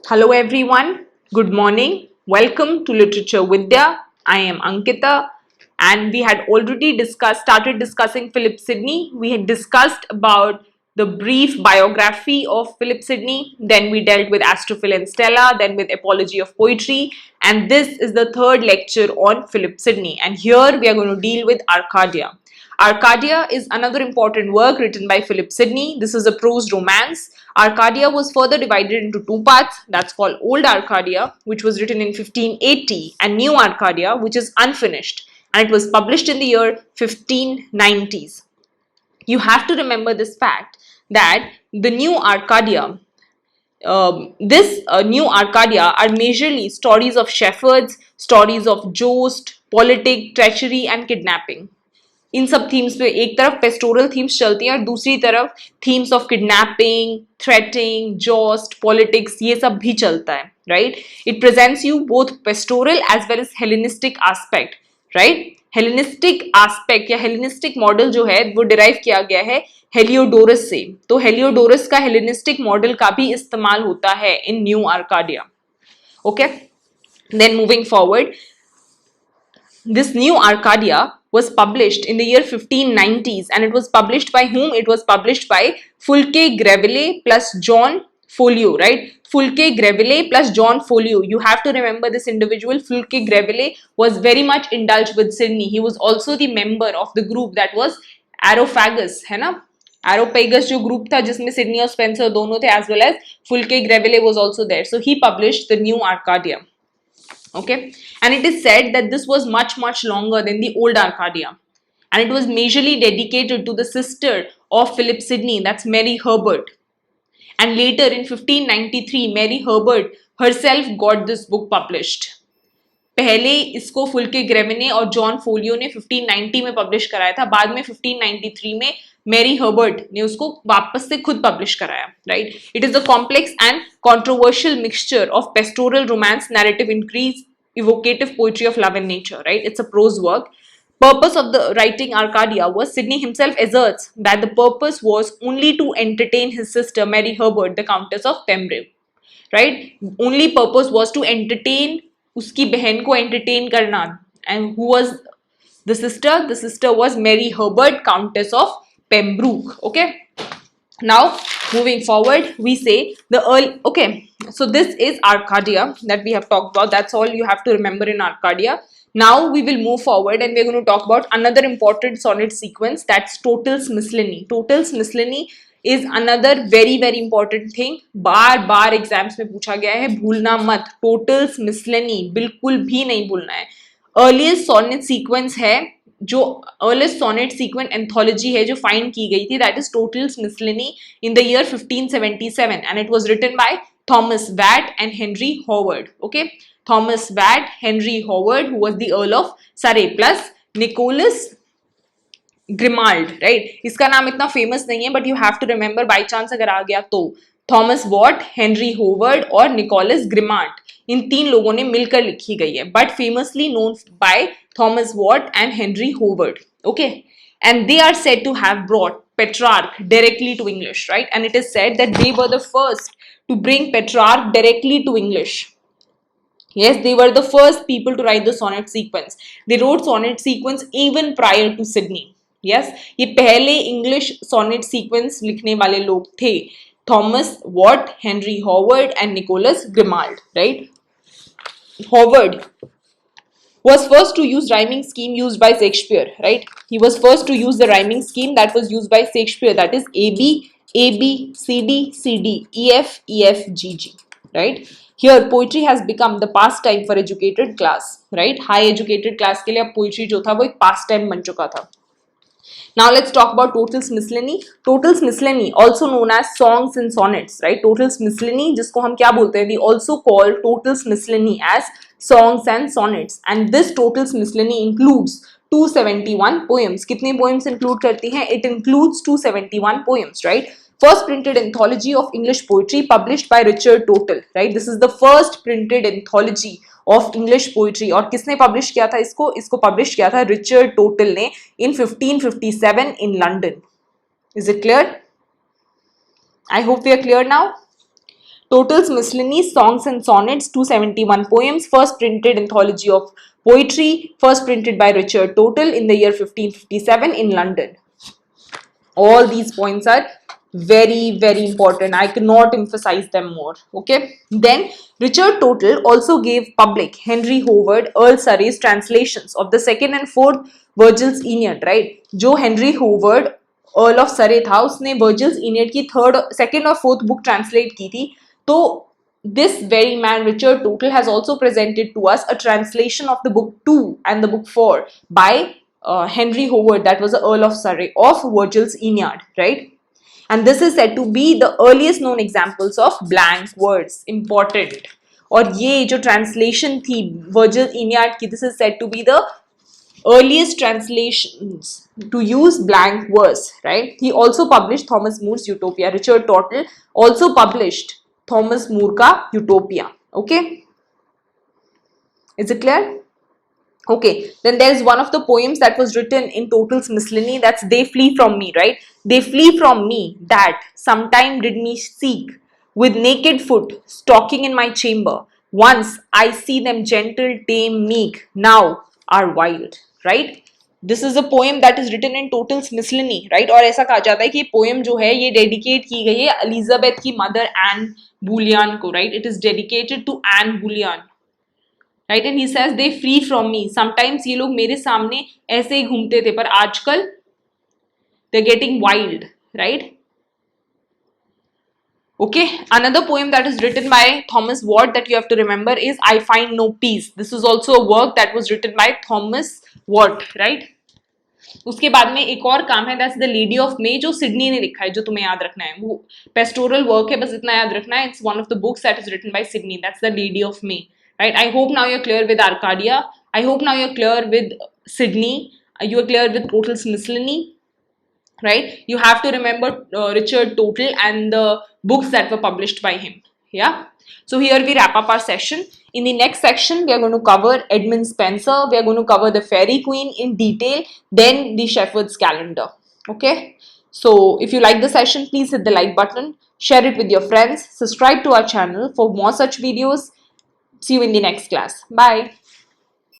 Hello everyone, good morning. Welcome to Literature Vidya. I am Ankita and we had already started discussing Philip Sidney. We had discussed about the brief biography of Philip Sidney. Then we dealt with Astrophil and Stella, then with Apology of Poetry. And this is the third lecture on Philip Sidney. And here we are going to deal with Arcadia. Arcadia is another important work written by Philip Sidney. This is a prose romance. Arcadia was further divided into two parts. That's called Old Arcadia, which was written in 1580, and New Arcadia, which is unfinished, and it was published in the year 1590s. You have to remember this fact that the New Arcadia, New Arcadia are majorly stories of shepherds, stories of joust, politic, treachery and kidnapping. इन सब themes पे एक तरफ pastoral themes चलती हैं और दूसरी तरफ themes of kidnapping, threatening, joust, politics, ये सब भी चलता है, right. It presents you both pastoral as well as Hellenistic aspect, right. Hellenistic aspect या हेलेनिस्टिक मॉडल जो है वो डिराइव किया गया है हेलियोडोरस से, तो हेलियोडोरस का हेलेनिस्टिक मॉडल का भी इस्तेमाल होता है in New Arcadia. Okay, then moving forward, this new Arcadia was published in the year 1590s, and it was published by whom? It was published by Fulke Greville plus John Folio, right? Fulke Greville plus John Folio. You have to remember this individual. Fulke Greville was very much indulged with Sidney. He was also the member of the group that was Areopagus, है ना? Areopagus जो group था जिसमें Sidney और Spencer दोनों थे, as well as Fulke Greville was also there. So he published the new Arcadia. Okay, and it is said that this was much longer than the old Arcadia, and it was majorly dedicated to the sister of Philip Sidney, that's Mary Herbert. And later in 1593 Mary Herbert herself got this book published. पहले इसको फुल्के ग्रेविने और John folio ने 1590 में publish कराया था, बाद में 1593 में मेरी हर्बर्ट ने उसको वापस से खुद पब्लिश कराया, right. It is a complex and controversial mixture of pastoral romance, narrative increase, evocative poetry of love and nature, right. It's a prose work. Purpose of the writing Arcadia was, Sidney himself asserts that the purpose was only to entertain his sister Mary Herbert, the Countess of Pembroke, right. Only purpose was to entertain, उसकी बहन को entertain करना. And who was the sister? The sister was Mary Herbert, Countess of Pembroke. Okay, now moving forward, we say the early, okay, so this is Arcadia that we have talked about. That's all you have to remember in Arcadia. Now we will move forward and we're going to talk about another important sonnet sequence, that's Tottels Miscellany. Tottels Miscellany is another very important thing. Bar exams में पूछा गया है, भूलना मत. Tottels Miscellany बिल्कुल भी नहीं भूलना है. अर्लीस्ट सॉनेट सीक्वेंस है, जो अर्लीस्ट सॉनेट सीक्वेंस एंथोलॉजी है जो फाइंड की गई थी, that is Tottel's Miscellany in the year 1577, and it was written by Thomas Wyatt and Henry Howard. Okay, Thomas Wyatt, Henry Howard who was the Earl of Surrey, plus Nicholas Grimald, right. इसका नाम इतना famous नहीं है but you have to remember, by chance अगर आ गया तो. Thomas Wyatt, Henry Howard और निकोलस ग्रिमाल्ड, इन तीन लोगों ने मिलकर लिखी गई है, but famously known by Thomas Watt and Henry Howard. Okay, and they are said to have brought Petrarch directly to English, right? And it is said that they were the first to bring Petrarch directly to English. Yes, they were the first people to write the sonnet sequence. They wrote sonnet sequence even prior to Sidney. Yes, ये पहले English sonnet sequence लिखने वाले लोग थे. Thomas Watt, Henry Howard and Nicholas Grimald, right? Howard was first to use rhyming scheme used by Shakespeare, right? He was first to use the rhyming scheme that was used by Shakespeare, that is AB, AB, CD, CD, EF, EF, GG, right? Here poetry has become the pastime for educated class, right? High educated class के लिए अब poetry जो था वो एक pastime बन चुका था. Now let's talk about Tottels Miscellany. Tottels Miscellany, also known as songs and sonnets, right? Tottels Miscellany, जिसको हम क्या बोलते हैं? We also call Tottels Miscellany as songs and sonnets. And this Tottels Miscellany includes 271 poems. कितने poems include करती हैं? It includes 271 poems, right? First printed anthology of English poetry published by Richard Tottel, right? This is the first printed anthology of English poetry. और किसने publish किया था इसको? इसको publish किया था Richard Tottel ने in 1557 in London. Is it clear? I hope we are clear now. Tottels Miscellany, Songs and Sonnets, 271 poems, first printed anthology of poetry, first printed by Richard Tottel in the year 1557 in London. All these points are very, very important. I cannot emphasize them more. Okay. Then Richard Tottel also gave public Henry Howard, Earl Surrey's translations of the second and fourth Virgil's Aeneid, right? जो Henry Howard, Earl of Surrey था, उसने Virgil's Aeneid की second और fourth book translate की थी. तो this very man, Richard Tottel, has also presented to us a translation of the book 2 and the book 4 by Henry Howard, that was the Earl of Surrey, of Virgil's Aeneid, right? And this is said to be the earliest known examples of blank words. Important. और ये जो translation थी Virgil's Aeneid की, this is said to be the earliest translations to use blank verse, right? He also published Thomas More's Utopia. Richard Tottel also published Thomas More का Utopia. Okay? Is it clear? Okay, then there is one of the poems that was written in Tottels Miscellany, that's They Flee From Me, right? They flee from me, that sometime did me seek, with naked foot, stalking in my chamber. Once I see them gentle, tame, meek, now are wild, right? This is a poem that is written in Tottels Miscellany, right? और ऐसा कहा जाता है कि poem जो है ये dedicate की गई है Elizabeth की mother Anne Boleyn को, right? It is dedicated to Anne Boleyn. Right, and he says they free from me. Sometimes ये लोग मेरे सामने ऐसे ही घूमते थे, पर आजकल they're getting wild, right? Okay, another poem that is written by Thomas Watt that you have to remember is I Find No Peace. This is also a work that was written by Thomas Watt, right? उसके बाद में एक और काम है, that's the Lady of May, जो Sydney ने लिखा है, जो तुम्हें याद रखना है. वो पेस्टोरल वर्क है, बस इतना याद रखना है. It's one of the books that is written by Sydney. That's the Lady of May. Right? I hope now you're clear with Arcadia. I hope now you're clear with Sydney. You're clear with Tottels Miscellany. Right? You have to remember Richard Tottel and the books that were published by him. Yeah. So here we wrap up our session. In the next section, we are going to cover Edmund Spenser. We are going to cover the Fairy Queen in detail. Then the Shepherd's Calendar. Okay. So if you like the session, please hit the like button. Share it with your friends. Subscribe to our channel for more such videos. See you in the next class. Bye.